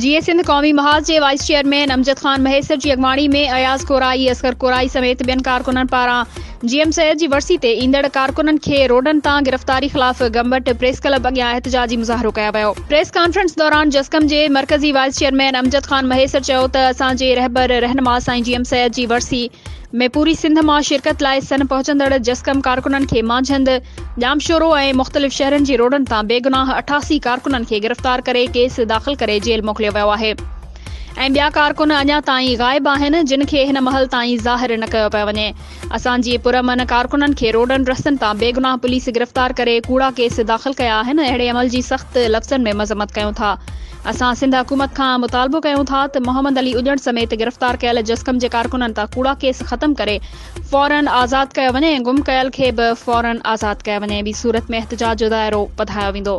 जीए सिंध क़ौमी महाज़ जे wise chairman Amjad Khan Mahesar जी अॻवाणी में Ayaz Core i, Asghar Core i समेत ॿियनि कारकुननि पारां जीएम सैयद जी वरसी ते ईंदड़ कारकुननि खे रोडनि तां गिरफ़्तारी ख़िलाफ़ गंबट प्रेस क्लब अॻियां एहतजाजी मुज़ाहिरो कयो वियो। प्रेस कॉन्फ्रेंस दौरान जस्कम जे मरकज़ी वाइस चेयरमैन अमजद ख़ान महेसर चयो त असांजे रहबर रहनुमा साईं जीएम सैयद जी वरसी में पूरी सिंध मां शिरकत लाइ सन पहुचंदड़ जस्कम कारकुननि खे मांझंद, जामशोरो ऐं मुख़्तलिफ़ शहरनि जी रोडनि तां बेगुनाह 88 कारकुननि खे गिरफ़्तार करे केस दाख़िल करे जेल मोकिलियो वियो आहे ऐं ॿिया कारकुन अञा ताईं ग़ाइब आहिनि, जिन खे हिन महल ताईं ज़ाहिर न कयो पियो वञे। असांजी पुरअमन कारकुननि खे रोडनि रस्तनि तां बेगुनाह पुलिस गिरफ़्तार करे कूड़ा केस दाख़िल कया आहिनि। अहिड़े अमल जी सख़्त लफ़्ज़नि में मज़म्मत कयूं था। असां सिंध हुकूमत खां मुतालबो कयूं था त मोहम्मद अली उॼण समेत गिरफ़्तार कयल जस्कम जे कारकुननि तां कूड़ा केस ख़त्म करे फ़ौरन आज़ाद कयो वञे ऐं गुम कयल खे बि फ़ौरन आज़ाद कयो वञे। ॿी सूरत में एहतजाज जो दायरो वधायो वेंदो।